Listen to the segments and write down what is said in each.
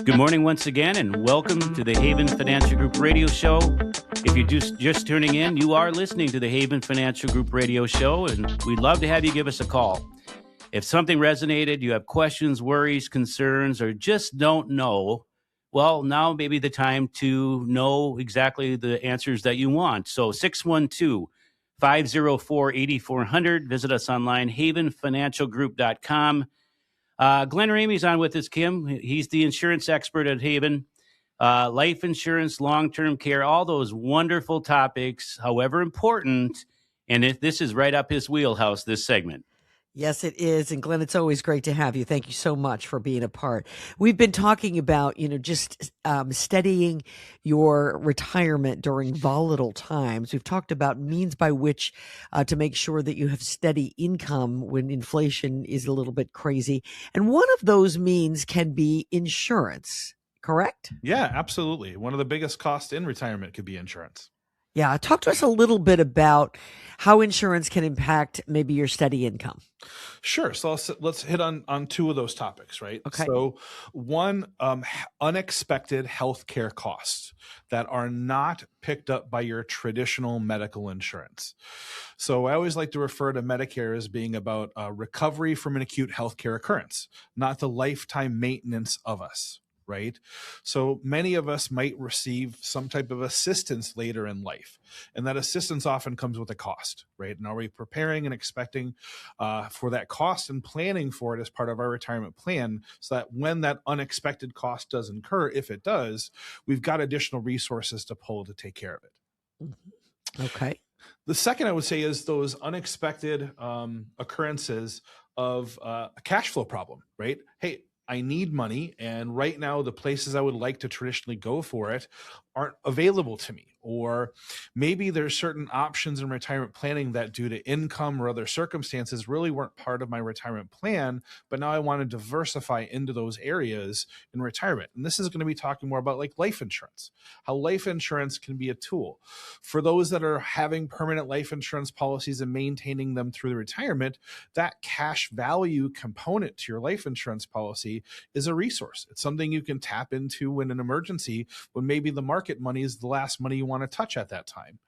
Good morning once again, and welcome to the Haven Financial Group Radio Show. If you're just tuning in, you are listening to the Haven Financial Group Radio Show, and we'd love to have you give us a call. If something resonated, you have questions, worries, concerns, or just don't know, well, now may be the time to know exactly the answers that you want. So 612-504-8400. Visit us online, havenfinancialgroup.com. Glenn Ramey's on with us, Kim. He's the insurance expert at Haven. Life insurance, long-term care, all those wonderful topics, however important. And this is right up his wheelhouse, this segment. Yes, it is. And Glenn, it's always great to have you. Thank you so much for being a part. We've been talking about, just studying your retirement during volatile times. We've talked about means by which to make sure that you have steady income when inflation is a little bit crazy. And one of those means can be insurance, correct? Yeah, absolutely. One of the biggest costs in retirement could be insurance. Yeah. Talk to us a little bit about how insurance can impact maybe your steady income. Sure. So let's hit on two of those topics, right? Okay. So one, unexpected healthcare costs that are not picked up by your traditional medical insurance. So I always like to refer to Medicare as being about recovery from an acute healthcare occurrence, not the lifetime maintenance of us. Right? So many of us might receive some type of assistance later in life, and that assistance often comes with a cost, right? And are we preparing and expecting for that cost and planning for it as part of our retirement plan so that when that unexpected cost does incur, if it does, we've got additional resources to pull to take care of it. Mm-hmm. Okay. The second I would say is those unexpected occurrences of a cash flow problem, right? Hey, I need money, and right now the places I would like to traditionally go for it aren't available to me. Or maybe there's certain options in retirement planning that due to income or other circumstances really weren't part of my retirement plan, but now I want to diversify into those areas in retirement. And this is going to be talking more about like life insurance, how life insurance can be a tool. For those that are having permanent life insurance policies and maintaining them through the retirement, that cash value component to your life insurance policy is a resource. It's something you can tap into when an emergency, when maybe the market money is the last money you want to touch at that time.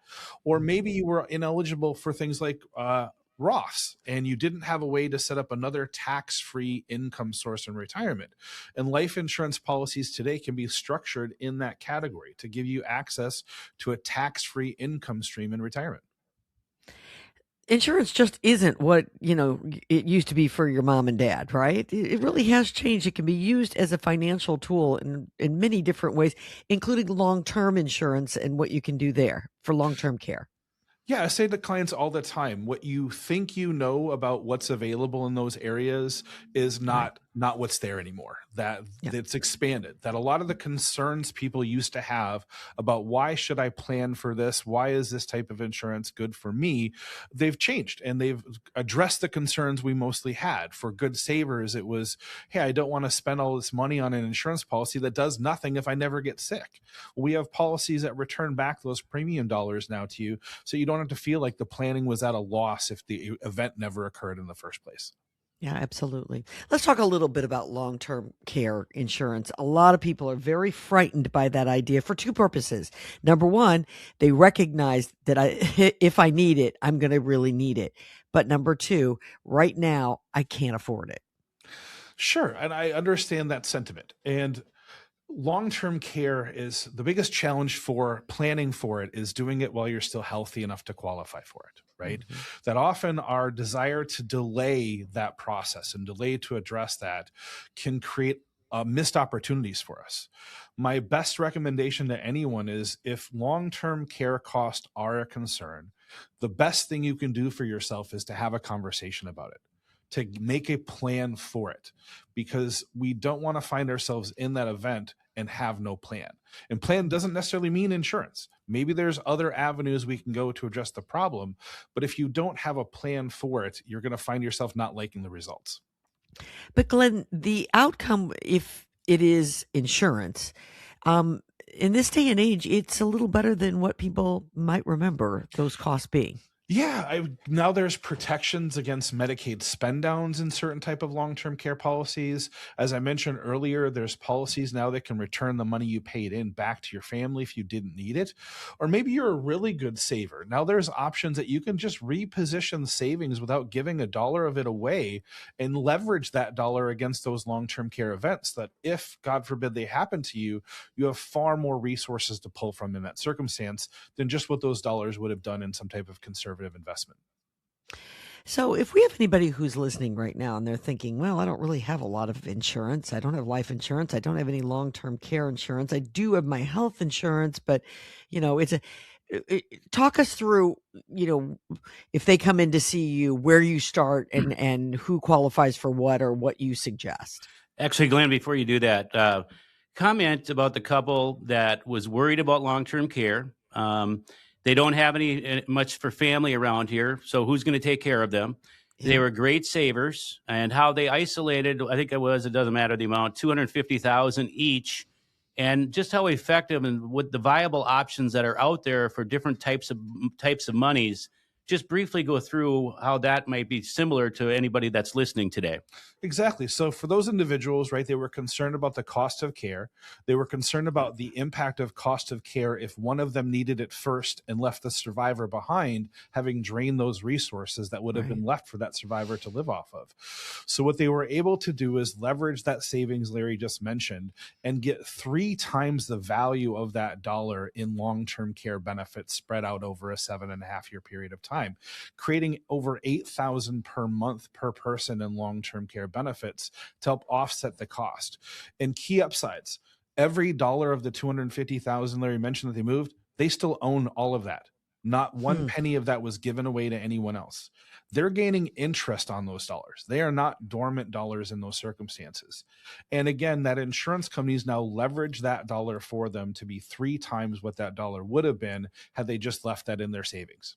Or maybe you were ineligible for things like Roths, and you didn't have a way to set up another tax-free income source in retirement. And life insurance policies today can be structured in that category to give you access to a tax-free income stream in retirement. Insurance just isn't what, it used to be for your mom and dad, right? It really has changed. It can be used as a financial tool in many different ways, including long-term insurance and what you can do there for long-term care. Yeah, I say to clients all the time, what you think you know about what's available in those areas is not what's there anymore. That it's expanded. That a lot of the concerns people used to have about why should I plan for this? Why is this type of insurance good for me? They've changed, and they've addressed the concerns we mostly had. For good savers, it was, hey, I don't want to spend all this money on an insurance policy that does nothing if I never get sick. We have policies that return back those premium dollars now to you, so you don't have to feel like the planning was at a loss if the event never occurred in the first place. Yeah, absolutely. Let's talk a little bit about long-term care insurance. A lot of people are very frightened by that idea for two purposes. Number one, they recognize that if I need it, I'm going to really need it. But number two, right now, I can't afford it. Sure. And I understand that sentiment. And long-term care is the biggest challenge for planning for it is doing it while you're still healthy enough to qualify for it, right? Mm-hmm. That often our desire to delay that process and delay to address that can create missed opportunities for us. My best recommendation to anyone is if long-term care costs are a concern, the best thing you can do for yourself is to have a conversation about it, to make a plan for it, because we don't want to find ourselves in that event and have no plan. And plan doesn't necessarily mean insurance. Maybe there's other avenues we can go to address the problem. But if you don't have a plan for it, you're going to find yourself not liking the results. But Glenn, the outcome, if it is insurance, in this day and age, it's a little better than what people might remember those costs being. Yeah, now there's protections against Medicaid spend downs in certain type of long-term care policies. As I mentioned earlier, there's policies now that can return the money you paid in back to your family if you didn't need it. Or maybe you're a really good saver. Now there's options that you can just reposition savings without giving a dollar of it away and leverage that dollar against those long-term care events that if, God forbid, they happen to you, you have far more resources to pull from in that circumstance than just what those dollars would have done in some type of conservative investment. So, if we have anybody who's listening right now and they're thinking, well, I don't really have a lot of insurance. I don't have life insurance. I don't have any long term care insurance. I do have my health insurance, but, it's a, talk us through, if they come in to see you, where you start and who qualifies for what or what you suggest. Actually, Glenn, before you do that, comment about the couple that was worried about long-term care. They don't have any much for family around here, so who's going to take care of them? They Yeah. were great savers, and how they isolated, I think it doesn't matter the amount, 250,000 each, and just how effective and what the viable options that are out there for different types of monies. Just briefly go through how that might be similar to anybody that's listening today. Exactly. So for those individuals, right, they were concerned about the cost of care. They were concerned about the impact of cost of care if one of them needed it first and left the survivor behind, having drained those resources that would have been Right. left for that survivor to live off of. So what they were able to do is leverage that savings Larry just mentioned and get 3 times the value of that dollar in long-term care benefits spread out over a 7.5 year period of time, creating over 8,000 per month per person in long-term care benefits to help offset the cost. And key upsides, every dollar of the 250,000 Larry mentioned that they moved, they still own all of that. Not one Hmm. penny of that was given away to anyone else. They're gaining interest on those dollars. They are not dormant dollars in those circumstances. And again, that insurance companies now leverage that dollar for them to be 3 times what that dollar would have been had they just left that in their savings.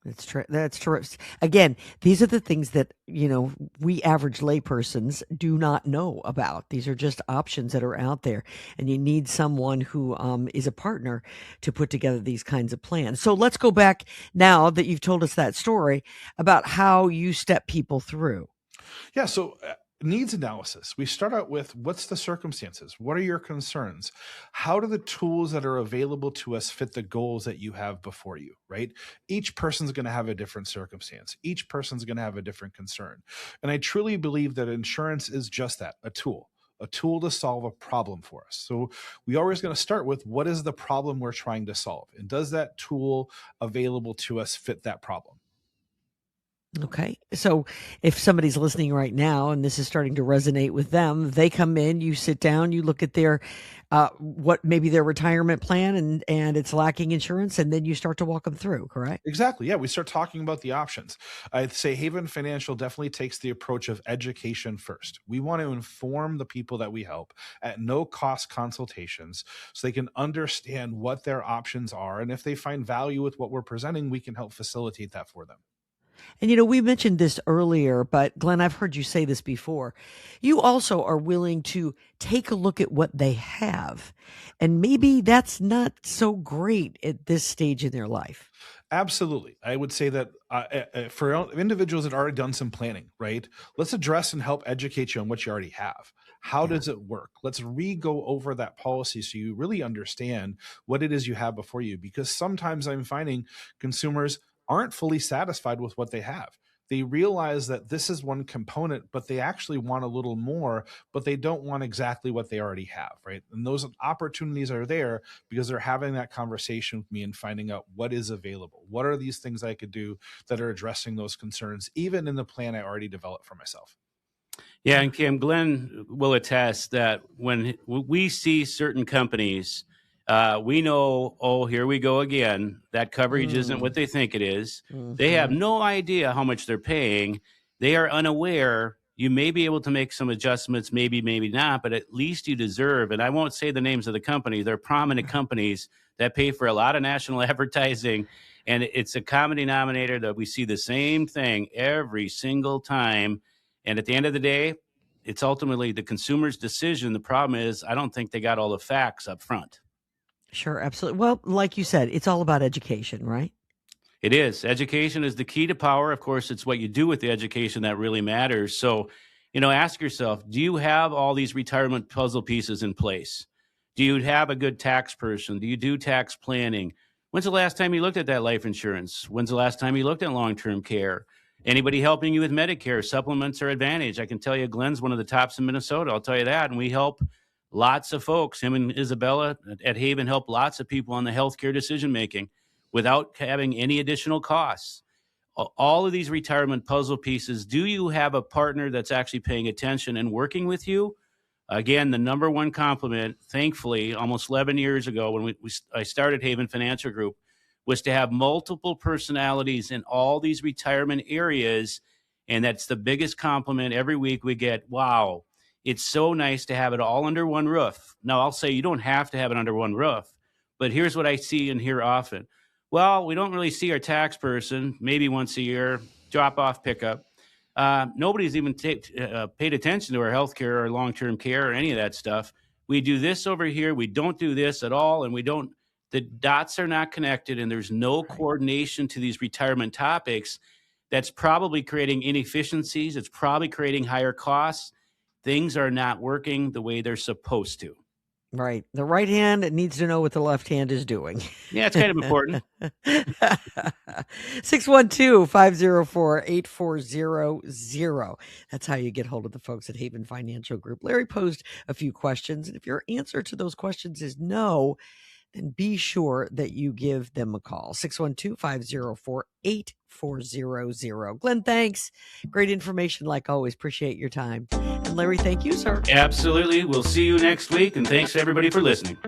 That's true. That's true. Again, these are the things that, we average laypersons do not know about. These are just options that are out there, and you need someone who is a partner to put together these kinds of plans. So let's go back now that you've told us that story about how you step people through. Yeah. So needs analysis. We start out with what's the circumstances? What are your concerns? How do the tools that are available to us fit the goals that you have before you, right? Each person's going to have a different circumstance. Each person's going to have a different concern. And I truly believe that insurance is just that, a tool to solve a problem for us. So we always going to start with what is the problem we're trying to solve? And does that tool available to us fit that problem? Okay. So if somebody's listening right now and this is starting to resonate with them, they come in, you sit down, you look at their what maybe their retirement plan and it's lacking insurance, and then you start to walk them through, correct? Exactly. Yeah. We start talking about the options. I'd say Haven Financial definitely takes the approach of education first. We want to inform the people that we help at no cost consultations so they can understand what their options are. And if they find value with what we're presenting, we can help facilitate that for them. And we mentioned this earlier, but Glenn, I've heard you say this before. You also are willing to take a look at what they have. And maybe that's not so great at this stage in their life. Absolutely. I would say that for individuals that already done some planning, right? Let's address and help educate you on what you already have. How Yeah. does it work? Let's re-go over that policy so you really understand what it is you have before you. Because sometimes I'm finding consumers aren't fully satisfied with what they have. They realize that this is one component, but they actually want a little more, but they don't want exactly what they already have, right? And those opportunities are there because they're having that conversation with me and finding out what is available. What are these things I could do that are addressing those concerns, even in the plan I already developed for myself? Yeah, and Kim, Glenn will attest that when we see certain companies, we know, oh, here we go again. That coverage isn't what Mm. they think it is. They have Hmm. no idea how much they're paying. They are unaware. You may be able to make some adjustments, maybe, maybe not, but at least you deserve. And I won't say the names of the company. They're prominent companies that pay for a lot of national advertising. And it's a common denominator that we see the same thing every single time. And at the end of the day, it's ultimately the consumer's decision. The problem is, I don't think they got all the facts up front. Sure, absolutely. Well, like you said, it's all about education, right? It is. Education is the key to power. Of course, it's what you do with the education that really matters. So, ask yourself, do you have all these retirement puzzle pieces in place? Do you have a good tax person? Do you do tax planning? When's the last time you looked at that life insurance? When's the last time you looked at long-term care? Anybody helping you with Medicare, supplements, or Advantage? I can tell you Glenn's one of the tops in Minnesota. I'll tell you that. And we help lots of folks. Him and Isabella at Haven help lots of people on the healthcare decision-making without having any additional costs. All of these retirement puzzle pieces, do you have a partner that's actually paying attention and working with you? Again, the number one compliment, thankfully, almost 11 years ago when I started Haven Financial Group, was to have multiple personalities in all these retirement areas. And that's the biggest compliment every week we get. Wow, it's so nice to have it all under one roof. Now, I'll say you don't have to have it under one roof, but here's what I see and hear often. Well, we don't really see our tax person, maybe once a year, drop off pickup. Nobody's even paid attention to our healthcare or long-term care or any of that stuff. We do this over here. We don't do this at all. And the dots are not connected, and there's no coordination to these retirement topics. That's probably creating inefficiencies. It's probably creating higher costs. Things are not working the way they're supposed to. Right. The right hand needs to know what the left hand is doing. Yeah, it's kind of important. 612-504-8400. That's how you get hold of the folks at Haven Financial Group. Larry posed a few questions, and if your answer to those questions is no, then be sure that you give them a call. 612-504-8400. Glenn, thanks. Great information like always. Appreciate your time. And Larry, thank you, sir. Absolutely. We'll see you next week, and thanks everybody for listening.